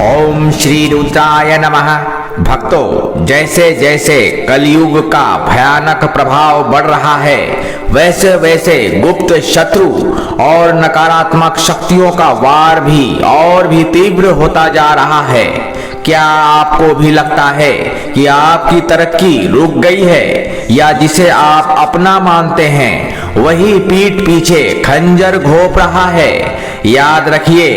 ओम श्री रुद्राय नमः। भक्तों, जैसे जैसे कलयुग का भयानक प्रभाव बढ़ रहा है, वैसे वैसे गुप्त शत्रु और नकारात्मक शक्तियों का वार भी और भी तीव्र होता जा रहा है। क्या आपको भी लगता है कि आपकी तरक्की रुक गई है, या जिसे आप अपना मानते हैं वही पीठ पीछे खंजर घोंप रहा है? याद रखिए,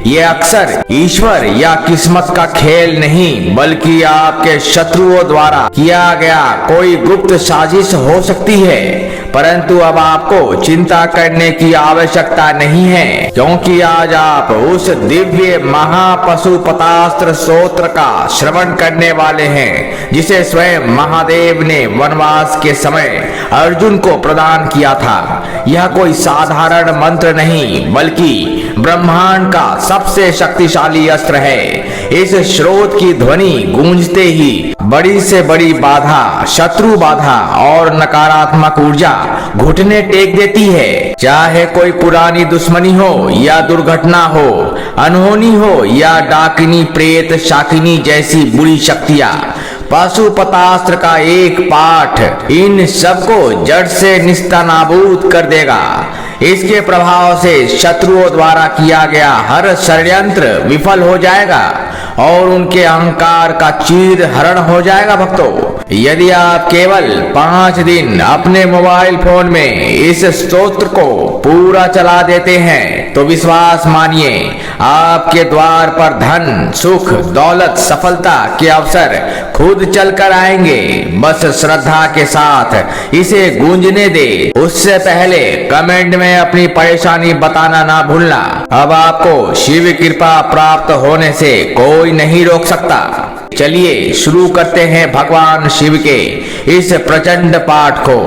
ये अक्सर ईश्वर या किस्मत का खेल नहीं, बल्कि आपके शत्रुओं द्वारा किया गया कोई गुप्त साजिश हो सकती है। परंतु अब आपको चिंता करने की आवश्यकता नहीं है, क्योंकि आज आप उस दिव्य महापशुपतास्त्र स्तोत्र का श्रवण करने वाले हैं, जिसे स्वयं महादेव ने वनवास के समय अर्जुन को प्रदान किया था। यह कोई साधारण मंत्र नहीं, बल्कि ब्रह्मांड का सबसे शक्तिशाली अस्त्र है। इस स्रोत की ध्वनि गूंजते ही बड़ी से बड़ी बाधा, शत्रु बाधा और नकारात्मक ऊर्जा घुटने टेक देती है। चाहे कोई पुरानी दुश्मनी हो या दुर्घटना हो, अनहोनी हो या डाकिनी प्रेत शाकिनी जैसी बुरी शक्तियां, पशुपतास्त्र का एक पाठ इन सबको जड़ से निस्तानाबूद कर देगा। इसके प्रभाव से शत्रुओं द्वारा किया गया हर षड्यंत्र विफल हो जाएगा और उनके अहंकार का चीर हरण हो जाएगा। भक्तों, यदि आप केवल 5 दिन अपने मोबाइल फोन में इस स्तोत्र को पूरा चला देते हैं, तो विश्वास मानिए, आपके द्वार पर धन, सुख, दौलत, सफलता के अवसर खुद चलकर आएंगे। बस श्रद्धा के साथ इसे गूंजने दे। उससे पहले कमेंट में अपनी परेशानी बताना ना भूलना। अब आपको शिव कृपा प्राप्त होने से कोई नहीं रोक सकता। चलिए शुरू करते हैं भगवान शिव के इस प्रचंड पाठ को।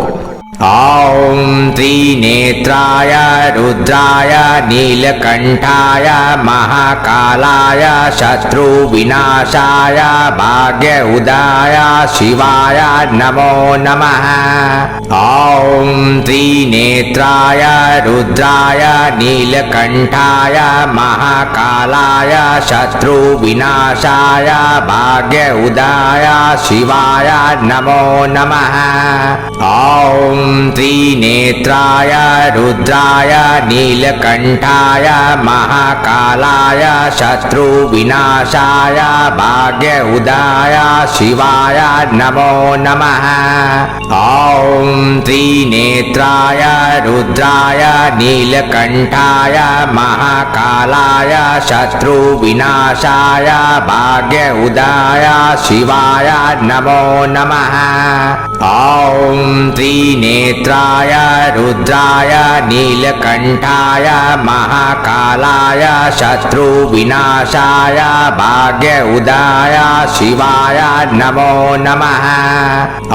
ओम त्रिनेत्राय रुद्राय नीलकंठाय महाकालाय शत्रु विनाशाय भाग्य उदाय शिवाय नमो नमः। ओम त्रिनेत्राय रुद्राय नीलकंठाय महाकालाय शत्रु विनाशाय भाग्य उदाय शिवाय नमो नमः। ओम त्रिनेत्राय रुद्राय नीलकंठाय महाकालाय शत्रु विनाशाय भाग्य उदाय शिवाय नमो नमः। ओम त्रिनेत्राय रुद्राय नीलकंठाय महाकालाय शत्रु विनाशाय भाग्य उदाय शिवाय नमो नमः। ओम त्रिनेत्राय रुद्राय नीलकंठाय महाकालाय शत्रु विनाशाय भाग्य उदाय शिवाय नमो नमः।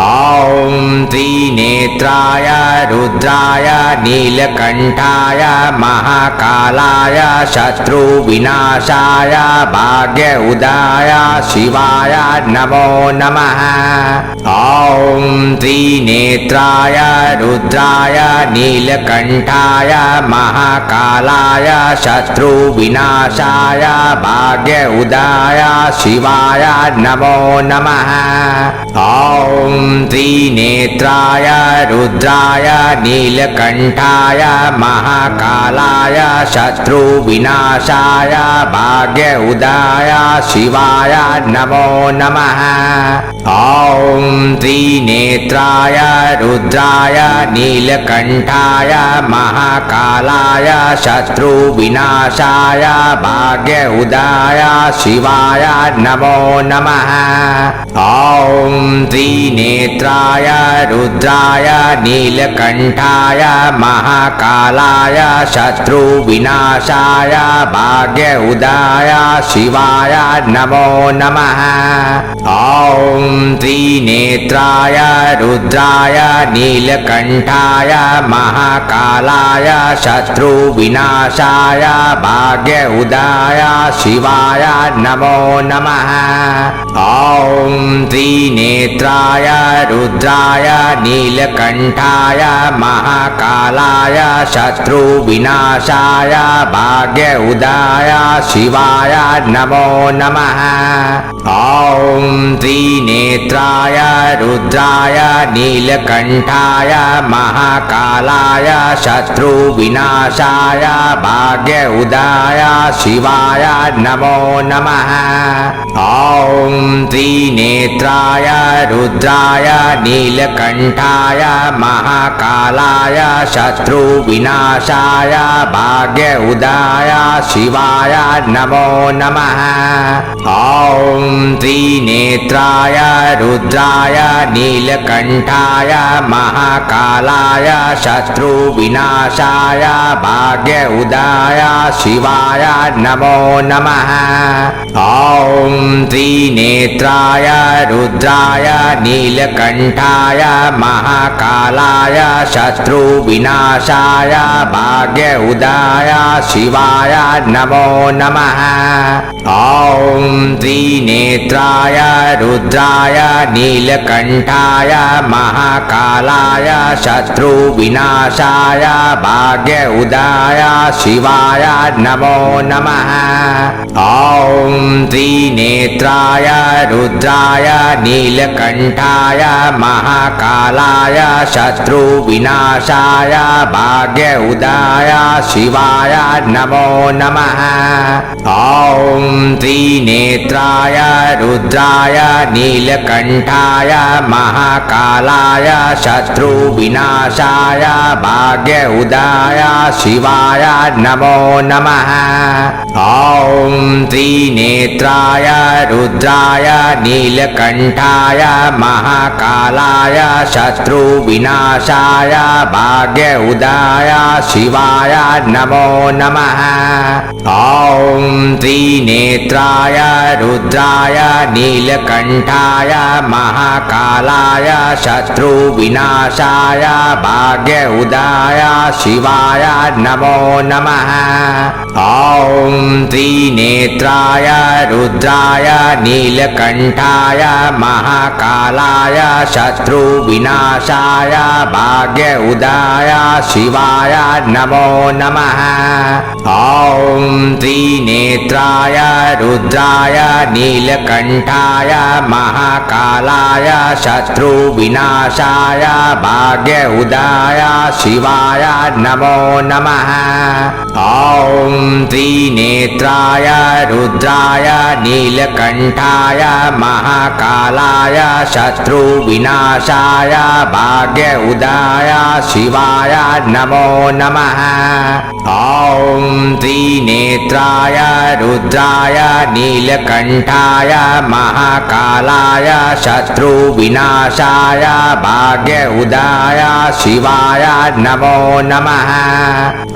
ओम त्रिनेत्राय रुद्राय नीलकंठाय महाकालाय शत्रु विनाशाय भाग्य उदाय शिवाय नमो नमः। ओम त्रिनेत्राय रुद्राय नीलकंठाय महाकालाय शत्रु विनाशाय भाग्य उदाय शिवाय नमो नमः। ओम त्रिनेत्राय रुद्राय नीलकंठाय महाकालाय शत्रु विनाशाय भाग्य उदाय शिवाय नमो नमः। ओम त्रिनेत्राय रुद्राय नीलकंठाय महाकालाय शत्रु विनाशाय भाग्य उदाय शिवाय नमो नमः। ओम त्रिनेत्राय रुद्राय नीलकंठाय महाकालाय शत्रु विनाशाय भाग्य उदाय शिवाय नमो नमः। ओम त्रिनेत्राय रुद्राय नीलकंठाय नीलकण्ठाय महाकालाय शत्रुविनाशाय भाग्य उदाय शिवाय नमो नमः। ॐ त्रिनेत्राय रुद्राय नीलकण्ठाय महाकालाय शत्रुविनाशाय भाग्य उदाय शिवाय नमो नमः। ॐ त्रिनेत्राय रुद्राय नीलकण्ठाय महाकालाय शत्रुविनाशाय भाग्य उदाय शिवाय नमो नमः। ॐ त्रिनेत्राय रुद्राय नीलकण्ठाय महाकालाय शत्रुविनाशाय भाग्य उदाय शिवाय नमो नमः। ॐ त्रिनेत्राय रुद्राय नीलकण्ठाय महाकालाय शत्रुविनाशाय भाग्य उदाय शिवाय नमो नमः। ॐ त्रिनेत्राय रुद्राय नीलकण्ठाय महाकालाय शत्रुविनाशाय भाग्य उदाय शिवाय नमो नमः। ॐ त्रिनेत्राय रुद्राय नीलकण्ठाय महाकालाय शत्रुविनाशाय भाग्य उदाय शिवाय नमो नमः। ॐ त्रिनेत्राय रुद्राय नीलकण्ठाय महाकालाय शत्रुविनाशाय भाग्य उदाय शिवाय नमो नमः। ॐ त्रिनेत्राय रुद्राय नीलकण्ठाय महाकालाय शत्रुविनाशाय भाग्य उदाय शिवाय नमो नमः। ॐ त्रिनेत्राय रुद्राय नीलकण्ठाय महाकालाय शत्रुविनाशाय भाग्य उदाय शिवाय नमो नमः। ॐ त्रिनेत्राय रुद्राय नीलकण्ठाय महाकालाय शत्रुविनाशाय भाग्य उदाय शिवाय नमो नमः। ॐ त्रिनेत्राय रुद्राय नीलकण्ठाय महाकालाय शत्रुविनाशाय भाग्य उदाय शिवाय नमो नमः। ॐ त्रिनेत्राय रुद्राय नीलकण्ठाय महाकालाय शत्रुविनाशाय भाग्य उदाय शिवाय नमो नमः। ॐ त्रिनेत्राय रुद्राय नीलकण्ठाय महाकालाय शत्रुविनाशाय भाग्य उदाय शिवाय नमो नमः। ॐ त्रिनेत्राय रुद्राय नीलकण्ठाय महाकालाय शत्रुविनाशाय भाग्य उदाय शिवाय नमो नमः।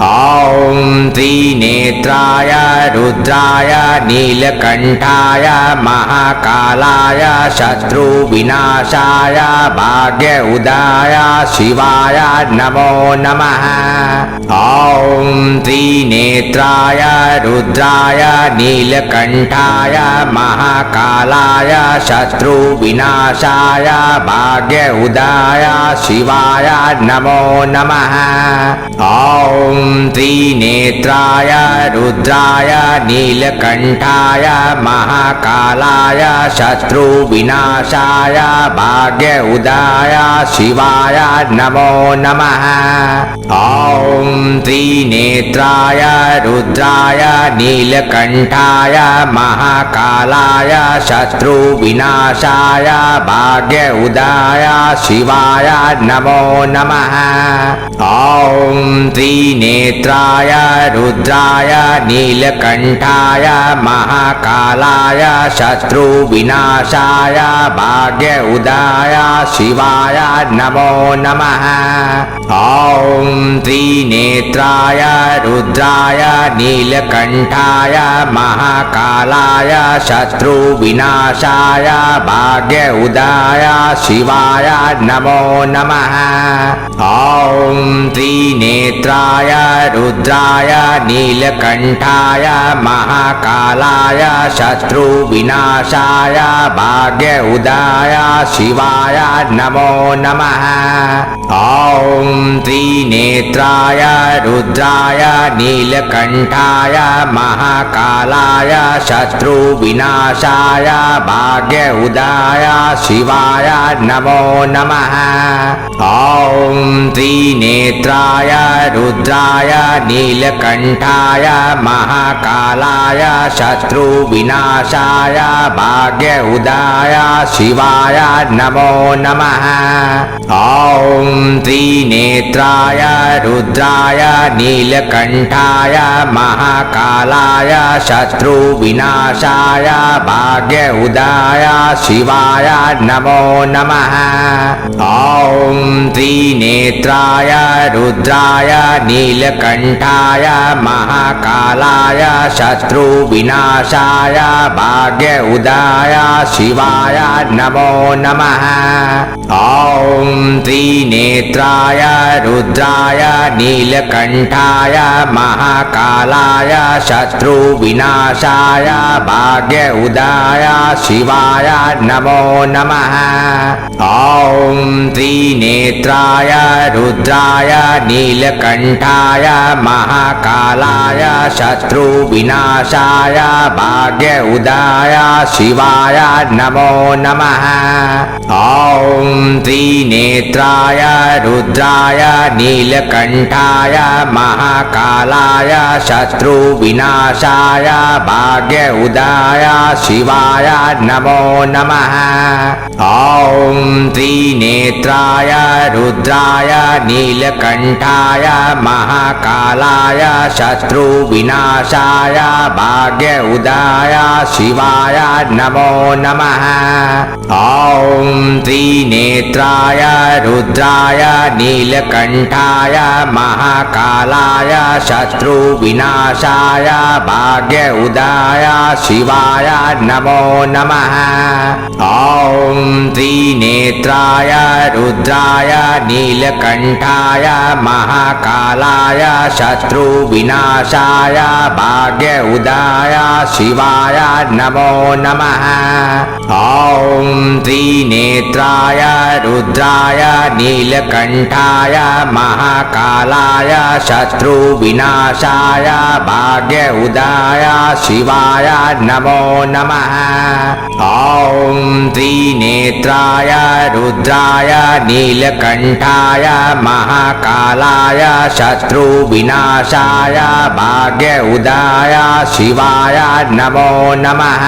ॐ त्रिनेत्राय रुद्राय नीलकण्ठाय महाकालाय शत्रुविनाशाय भाग्य उदाय शिवाय नमो नमः। ॐ त्रिनेत्राय रुद्राय नीलकण्ठाय महाकालाय शत्रुविनाशाय भाग्य उदाय शिवाय नमो नमः। ॐ त्रिनेत्राय रुद्राय नीलकण्ठाय महाकालाय शत्रुविनाशाय भाग्य उदाय शिवाय नमो नमः। ॐ त्रिनेत्राय रुद्राय नीलकण्ठाय महाकालाय शत्रुविनाशाय भाग्य उदाय शिवाय नमो नमः। ॐ त्रिनेत्राय रुद्राय नीलकण्ठाय महाकालाय शत्रुविनाशाय भाग्य उदाय शिवाय नमो नमः। ॐ त्रिनेत्राय रुद्राय नीलकण्ठाय महाकालाय शत्रुविनाशाय भाग्य उदाय शिवाय नमो नमः। ॐ त्रिनेत्राय रुद्राय नीलकण्ठाय महाकालाय शत्रुविनाशाय भाग्य उदाय शिवाय नमो नमः। ॐ त्रिनेत्राय रुद्राय नीलकण्ठाय महाकालाय शत्रुविनाशाय भाग्य उदाय शिवाय नमो नमः। ॐ त्रिनेत्राय रुद्राय नीलकण्ठाय महाकालाय शत्रुविनाशाय भाग्य उदाय शिवाय नमो नमः। ॐ त्रिनेत्राय रुद्राय नीलकण्ठाय महाकालाय शत्रुविनाशाय भाग्य उदाय शिवाय नमो नमः। ॐ त्रिनेत्राय रुद्राय नीलकण्ठाय महाकालाय शत्रुविनाशाय भाग्य उदाय शिवाय नमो नमः। ॐ त्रिनेत्राय रुद्राय नीलकण्ठाय महाकालाय शत्रुविनाशाय भाग्य उदाय शिवाय नमो नमः। ॐ त्रिनेत्राय रुद्राय नीलकण्ठाय महाकालाय शत्रुविनाशाय भाग्य उदाय शिवाय नमो नमः। ॐ त्रिनेत्राय रुद्राय नीलकण्ठाय महाकालाय शत्रुविनाशाय भाग्य उदाय शिवाय नमो नमः। ॐ त्रिनेत्राय रुद्राय नीलकण्ठाय महाकालाय शत्रुविनाशाय भाग्य उदाय शिवाय नमो नमः। ॐ त्रिनेत्राय रुद्राय नीलकण्ठाय महाकालाय शत्रुविनाशाय भाग्य उदाय शिवाय नमो नमः। ॐ त्रिनेत्राय रुद्राय नीलकण्ठाय महाकालाय शत्रुविनाशाय भाग्य उदाय शिवाय नमो नमः। ॐ त्रिनेत्राय रुद्राय नीलकण्ठाय महाकालाय शत्रुविनाशाय भाग्य उदाय शिवाय नमो नमः। ॐ त्रिनेत्राय रुद्राय नीलकण्ठाय महाकालाय शत्रुविनाशाय भाग्य उदाय शिवाय नमो नमः।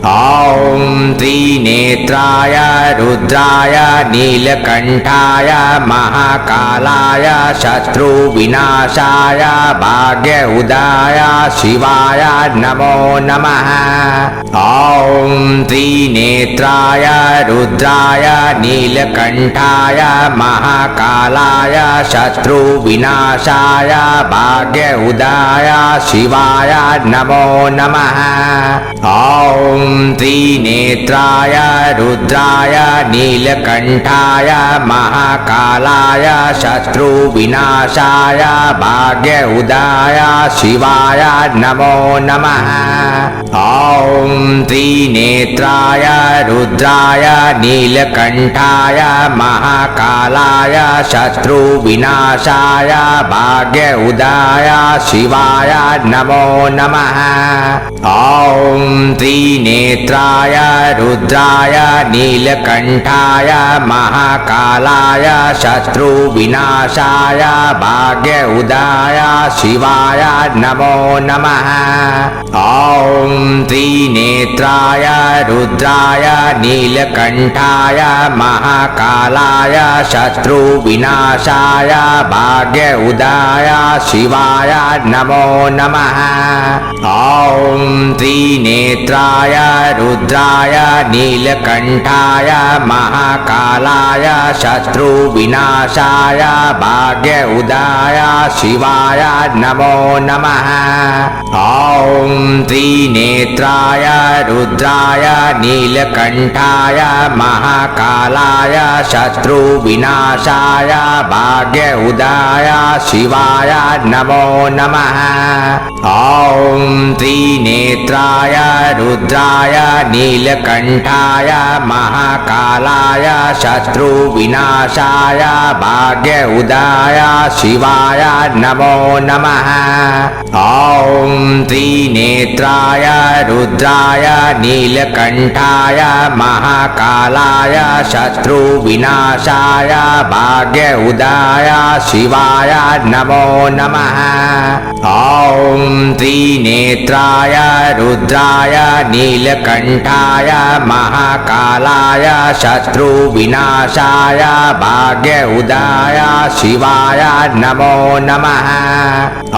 ॐ त्रिनेत्राय रुद्राय नीलकण्ठाय महाकालाय शत्रुविनाशाय भाग्य उदाय शिवाय नमो नमः। ॐ त्रिनेत्राय रुद्राय नीलकण्ठाय महाकालाय शत्रुविनाशाय भाग्य उदाय शिवाय नमो नमः। ॐ त्रिनेत्राय रुद्राय नीलकण्ठाय महाकालाय शत्रुविनाशाय भाग्य उदाय शिवाय नमो नमः। ॐ त्रिनेत्राय रुद्राय नीलकण्ठाय महाकालाय शत्रुविनाशाय भाग्य उदाय शिवाय नमो नमः। ॐ त्रिनेत्राय रुद्राय नीलकण्ठाय महाकालाय शत्रुविनाशाय भाग्य उदाय शिवाय नमो नमः। ॐ त्रिनेत्राय रुद्राय नीलकण्ठाय महाकालाय शत्रुविनाशाय भाग्य उदाय शिवाय नमो नमः। ॐ त्रिनेत्राय रुद्राय नीलकण्ठाय महाकालाय शत्रुविनाशाय भाग्य उदाय शिवाय नमो नमः। ॐ त्रिनेत्राय रुद्राय नीलकण्ठाय महाकालाय शत्रुविनाशाय भाग्य उदाय शिवाय नमो नमः। ॐ त्रिनेत्राय रुद्राय नीलकण्ठाय महाकालाय शत्रुविनाशाय भाग्य उदाय शिवाय नमो नमः। ॐ त्रिनेत्राय रुद्राय नीलकण्ठाय महाकालाय शत्रुविनाशाय भाग्य उदाय शिवाय नमो नमः। ॐ त्रिनेत्राय रुद्राय नीलकण्ठाय महाकालाय शत्रुविनाशाय भाग्य उदाय शिवाय नमो नमः।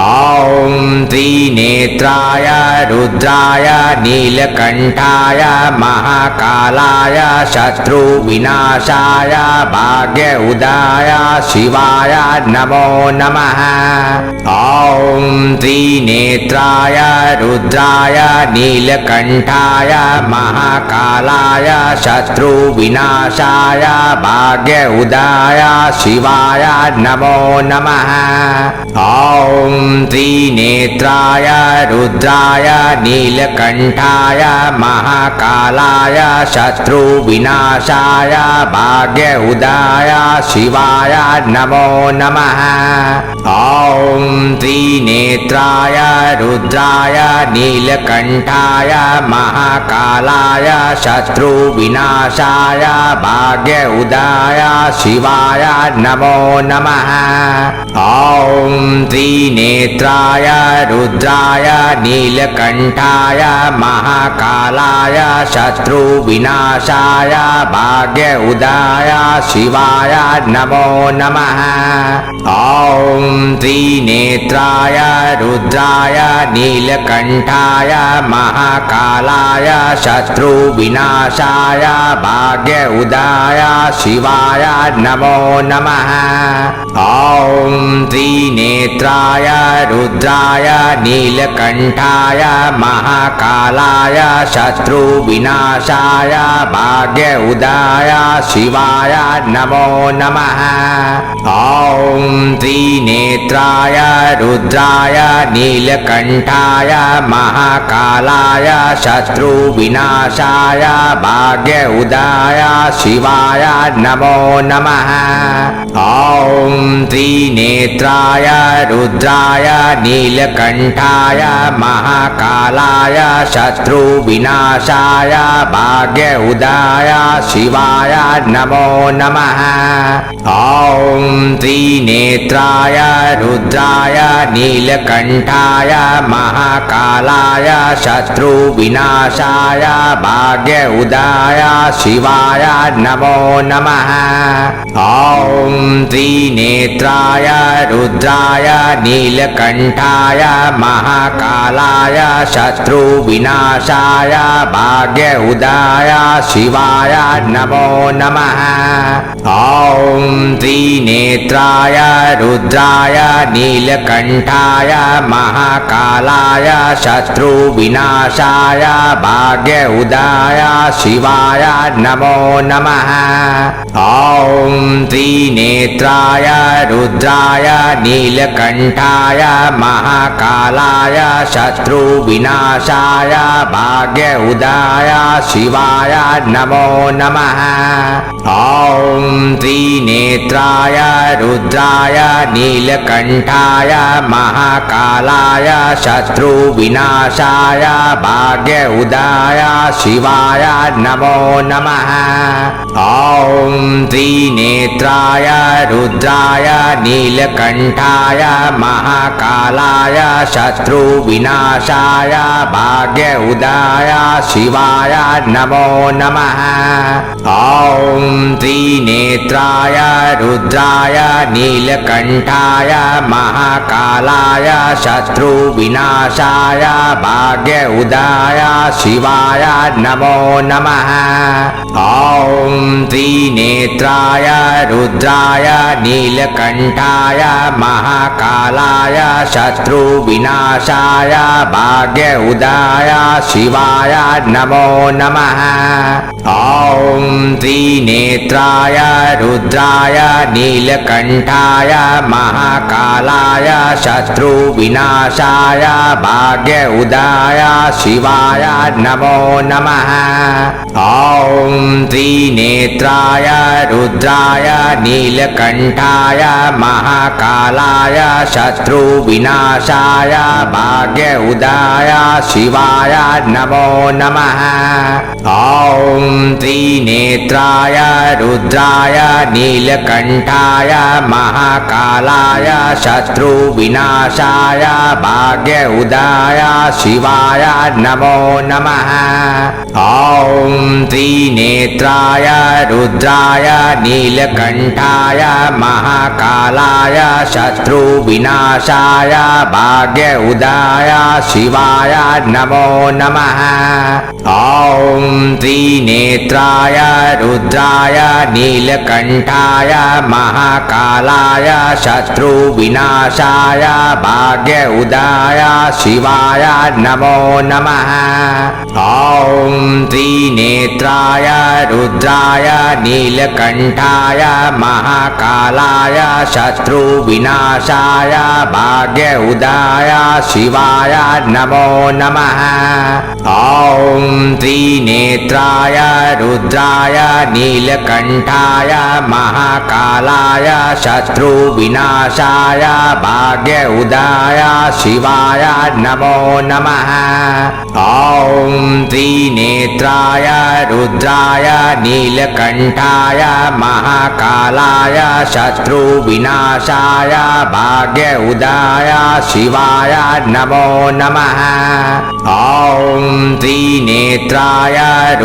ॐ त्रिनेत्राय रुद्राय नीलकण्ठाय महाकालाय शत्रुविनाशाय भाग्य उदाय शिवाय नमो नमः। ॐ त्रिनेत्राय रुद्राय नीलकण्ठाय महाकालाय शत्रुविनाशाय भाग्य उदाय शिवाय नमो नमः। ॐ त्रिनेत्राय रुद्राय नीलकण्ठाय महाकालाय शत्रुविनाशाय भाग्य उदाय शिवाय नमो नमः। ॐ त्रिनेत्राय रुद्राय नीलकण्ठाय महाकालाय शत्रुविनाशाय भाग्य उदाय शिवाय नमो नमः। ॐ त्रिनेत्राय रुद्राय नीलकण्ठाय महाकालाय शत्रुविनाशाय भाग्य उदाय शिवाय नमो नमः। ॐ त्रिनेत्राय रुद्राय नीलकण्ठाय महाकालाय शत्रुविनाशाय भाग्य उदाय शिवाय नमो नमः। ॐ त्रिनेत्राय रुद्राय नीलकण्ठाय महाकालाय शत्रुविनाशाय भाग्य उदाय शिवाय नमो नमः। ॐ त्रिनेत्राय रुद्राय नीलकण्ठाय महाकालाय शत्रुविनाशाय भाग्य उदाय शिवाय नमो नमः। ॐ त्रिनेत्राय रुद्राय नीलकण्ठाय महाकालाय शत्रुविनाशाय भाग्य उदाय शिवाय नमो नमः। ॐ त्रिनेत्राय रुद्राय नीलकण्ठाय महाकालाय शत्रुविनाशाय भाग्य उदाय शिवाय नमो नमः। ॐ त्रिनेत्राय रुद्राय नीलकण्ठाय महाकालाय शत्रुविनाशाय भाग्य उदाय शिवाय नमो नमः। ॐ त्रिनेत्राय रुद्राय नीलकण्ठाय महाकालाय शत्रुविनाशाय भाग्य उदाय शिवाय नमो नमः। ॐ त्रिनेत्राय रुद्राय नीलकण्ठाय महाकालाय शत्रुविनाशाय भाग्य उदाय शिवाय नमो नमः। ॐ त्रिनेत्राय रुद्राय नीलकण्ठाय महाकालाय शत्रुविनाशाय भाग्य उदाय शिवाय नमो नमः। ॐ त्रिनेत्राय रुद्राय नीलकण्ठाय महाकालाय शत्रुविनाशाय भाग्य उदाय शिवाय नमो नमः। ॐ त्रिनेत्राय रुद्राय नीलकण्ठाय महाकालाय शत्रुविनाशाय भाग्य भाग्य उदाय शिवाय नमो नमः। ॐ त्रिनेत्राय रुद्राय नीलकण्ठाय महाकालाय शत्रुविनाशाय भाग्य उदाय शिवाय नमो नमः। ॐ त्रिनेत्राय रुद्राय नीलकण्ठाय महाकालाय शत्रुविनाशाय भाग्य उदाय शिवाय नमो नमः। ॐ त्रिनेत्राय रुद्राय नीलकण्ठाय महाकालाय शत्रुविनाशाय भाग्य उदाय शिवाय नमो नमः। ॐ त्रिनेत्राय रुद्राय नीलकण्ठाय महाकालाय शत्रुविनाशाय भाग्य उदाय शिवाय नमो नमः। ॐ त्रिनेत्राय रुद्राय नीलकण्ठाय महाकालाय शत्रुविनाशाय भाग्य उदाय शिवाय नमो नमः। ॐ त्रिनेत्राय रुद्राय नीलकण्ठाय महाकालाय शत्रुविनाशाय भाग्य उदाय शिवाय नमो नमः। ॐ त्रिनेत्राय रुद्राय नीलकण्ठाय महाकालाय शत्रुविनाशाय भाग्य उदाय शिवाय नमो नमः। ॐ त्रिनेत्राय रुद्राय नीलकण्ठाय महाकालाय शत्रुविनाशाय भाग्य उदाय शिवाय नमो नमः। ॐ त्रिनेत्राय रुद्राय नीलकण्ठाय महाकालाय शत्रुविनाशाय भाग्य उदाय शिवाय नमो नमः। ॐ त्रिनेत्राय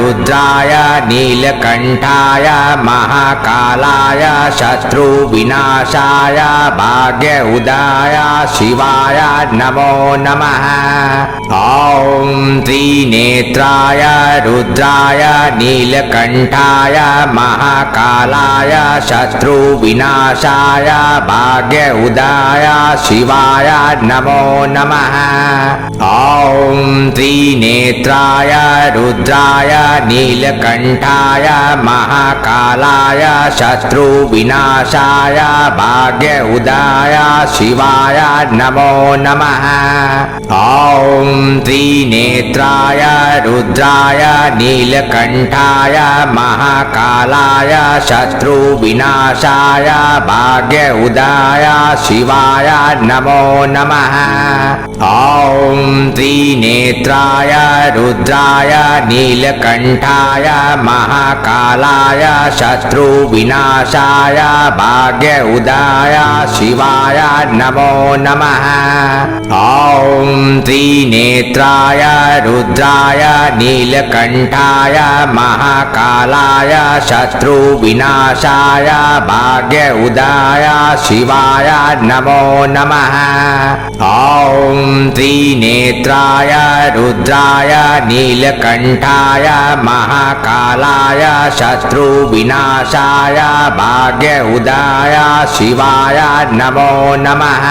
रुद्राय नीलकण्ठाय महाकालाय शत्रुविनाशाय भाग्य उदाय शिवाय नमो नमः। ॐ त्रिनेत्राय रुद्राय नीलकण्ठाय महाकालाय शत्रुविनाशाय भाग्य उदाय शिवाय नमो नमः। ॐ त्रिनेत्राय रुद्राय नीलकण्ठाय महाकालाय शत्रुविनाशाय भाग्य उदाय शिवाय नमो नमः। ॐ त्रिनेत्राय रुद्राय नीलकण्ठाय महाकालाय शत्रुविनाशाय भाग्य उदाय शिवाय नमो नमः। ॐ त्रिनेत्राय रुद्राय नीलकण्ठाय महाकालाय शत्रुविनाशाय भाग्य उदाय शिवाय नमो नमः। ॐ त्रिनेत्राय रुद्राय नीलकण्ठाय महाकालाय शत्रुविनाशाय भाग्य उदाय शिवाय नमो नमः। ॐ त्रिनेत्राय रुद्राय नीलकण्ठाय महाकालाय शत्रुविनाशाय भाग्य उदाय शिवाय नमो नमः।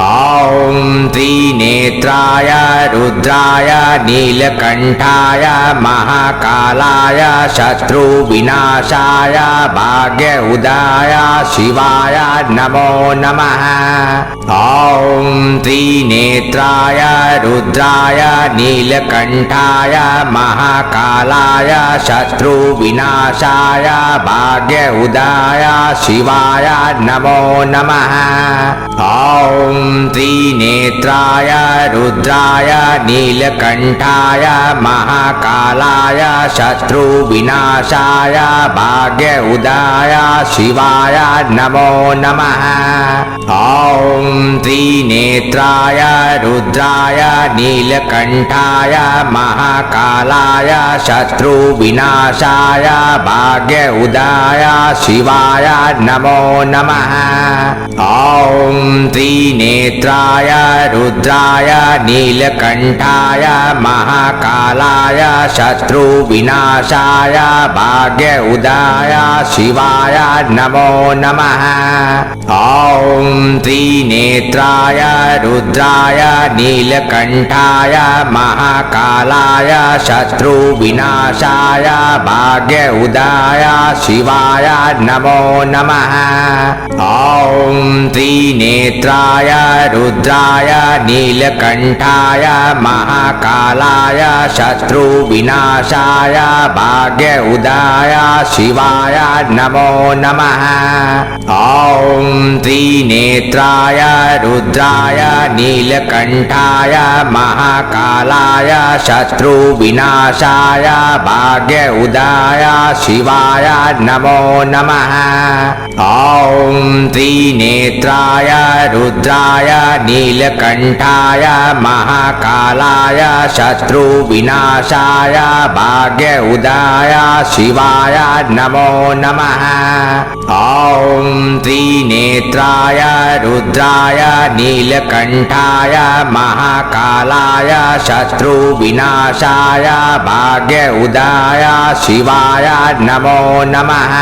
ॐ त्रिनेत्राय रुद्राय नीलकण्ठाय महाकालाय शत्रुविनाशाय भाग्य उदाय शिवाय नमो नमः। ॐ त्रिनेत्राय रुद्राय नीलकण्ठाय महाकालाय शत्रुविनाशाय भाग्य उदाय शिवाय नमो नमः। ॐ त्रिनेत्राय रुद्राय नीलकण्ठाय महाकालाय शत्रुविनाशाय भाग्य उदाय शिवाय नमो नमः। ॐ त्रिनेत्राय रुद्राय नीलकण्ठाय महाकालाय महाकालाय शत्रुविनाशाय भाग्य उदाय शिवाय नमो नमः। ॐ त्रिनेत्राय रुद्राय नीलकण्ठाय महाकालाय शत्रुविनाशाय भाग्य उदाय शिवाय नमो नमः। ॐ त्रिनेत्राय रुद्राय नीलकण्ठाय महाकालाय शत्रुविनाशाय भाग्य उदाय शिवाय नमो नमः। ॐ त्रिनेत्राय रुद्राय नीलकण्ठाय महाकालाय शत्रुविनाशाय भाग्य उदाय शिवाय नमो नमः। ॐ त्रिनेत्राय रुद्राय नीलकण्ठाय महाकालाय शत्रुविनाशाय भाग्य उदाय शिवाय नमो नमः। ॐ त्रिनेत्राय रुद्राय नीलकण्ठाय महाकालाय शत्रुविनाशाय भाग्य उदाय शिवाय नमो नमः। ॐ त्रिनेत्राय रुद्राय नीलकण्ठाय महाकालाय शत्रुविनाशाय भाग्य उदाय शिवाय नमो नमः।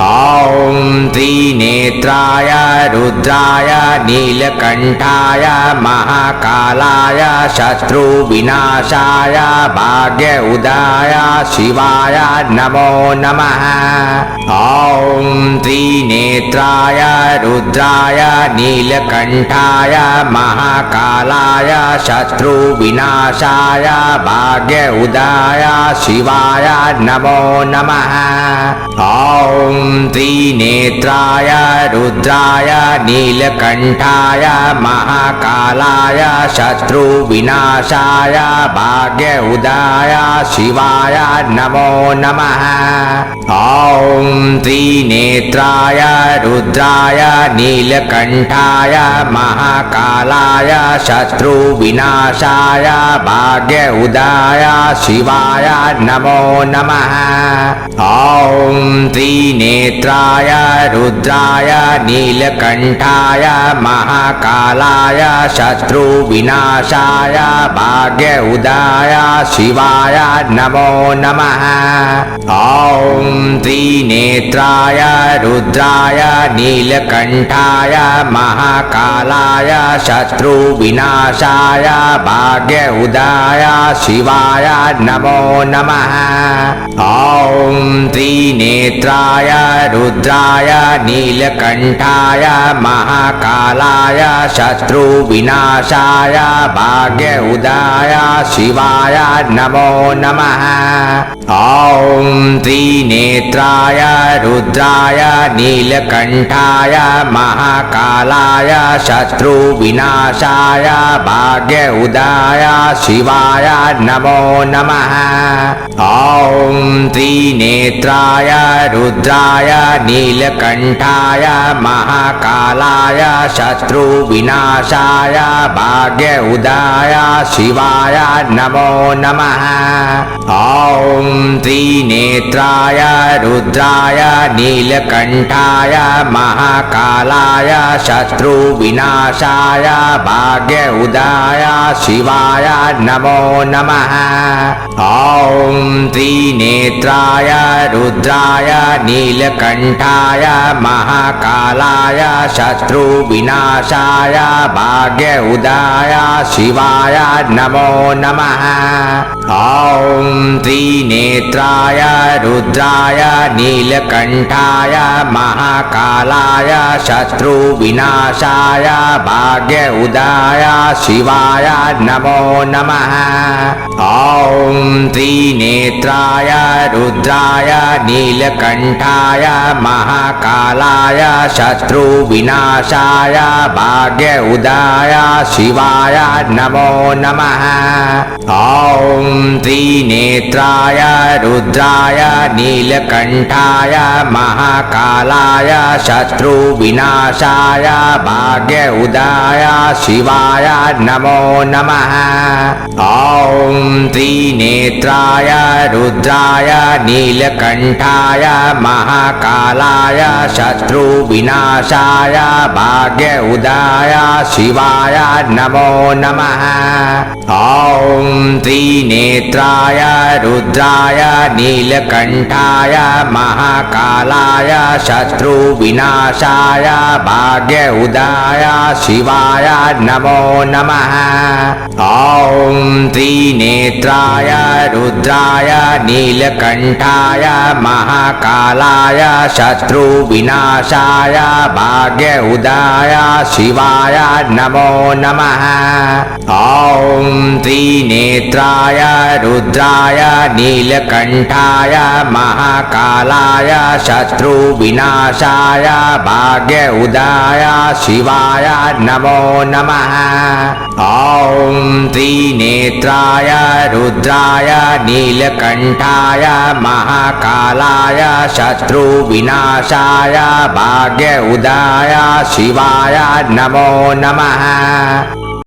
ॐ त्रिनेत्राय रुद्राय नीलकण्ठाय महाकालाय शत्रुविनाशाय भाग्य उदाय शिवाय नमो नमः। ॐ त्रिनेत्राय रुद्राय नीलकण्ठाय महाकालाय शत्रुविनाशाय भाग्य उदाय शिवाय नमो नमः। ॐ त्रिनेत्राय रुद्राय नीलकण्ठाय महाकालाय शत्रुविनाशाय भाग्य उदाय शिवाय नमो नमः। ॐ त्रिनेत्राय रुद्राय नीलकण्ठाय महाकालाय शत्रुविनाशाय भाग्य उदाय शिवाय नमो नमः। ॐ त्रिनेत्राय रुद्राय नीलकण्ठाय महाकालाय शत्रुविनाशाय भाग्य उदाय शिवाय नमो नमः। ॐ त्रिनेत्राय रुद्राय नीलकण्ठाय महाकालाय शत्रुविनाशाय भाग्य उदाय शिवाय नमो नमः। ॐ त्रिनेत्राय रुद्राय नीलकण्ठाय महाकालाय शत्रुविनाशाय भाग्य उदाय शिवाय नमो नमः। ॐ त्रिनेत्राय रुद्राय नीलकण्ठाय महाकालाय शत्रुविनाशाय भाग्य उदाय शिवाय नमो नमः। ॐ त्रिनेत्राय रुद्राय नीलकण्ठाय महाकालाय शत्रुविनाशाय भाग्य उदाय शिवाय नमो नमः। ॐ त्रिनेत्राय रुद्राय नीलकण्ठाय महाकालाय शत्रुविनाशाय भाग्य उदाय शिवाय नमो नमः। ॐ त्रिनेत्राय रुद्राय नीलकण्ठाय महाकालाय शत्रुविनाशाय भाग्य उदाय शिवाय नमो नमः। ॐ त्रिनेत्राय रुद्राय नीलकण्ठाय महाकालाय शत्रुविनाशाय भाग्य उदाय शिवाय नमो नमः। ॐ त्रिनेत्राय रुद्राय नीलकण्ठाय महाकालाय शत्रुविनाशाय भाग्य उदाय शिवाय नमो नमः। ॐ त्रिनेत्राय रुद्राय नीलकण्ठाय महाकालाय शत्रुविनाशाय भाग्य उदाय शिवाय नमो नमः। ॐ त्रिनेत्राय रुद्राय नीलकण्ठाय महाकालाय शत्रुविनाशाय भाग्य उदाय शिवाय नमो नमः। ॐ त्रिनेत्राय रुद्राय नीलकण्ठाय महाकालाय शत्रुविनाशाय भाग्य उदाय शिवाय नमो नमः। ॐ त्रिनेत्राय रुद्राय नीलकण्ठाय महाकालाय शत्रुविनाशाय भाग्य उदाय शिवाय नमो नमः। ॐ त्रिनेत्राय रुद्राय नीलकण्ठाय महाकालाय शत्रुविनाशाय भाग्य उदाय शिवाय नमो नमः। ॐ त्रिनेत्राय रुद्राय नीलकण्ठाय महाकालाय शत्रुविनाशाय भाग्य उदाय शिवाय नमो नमः।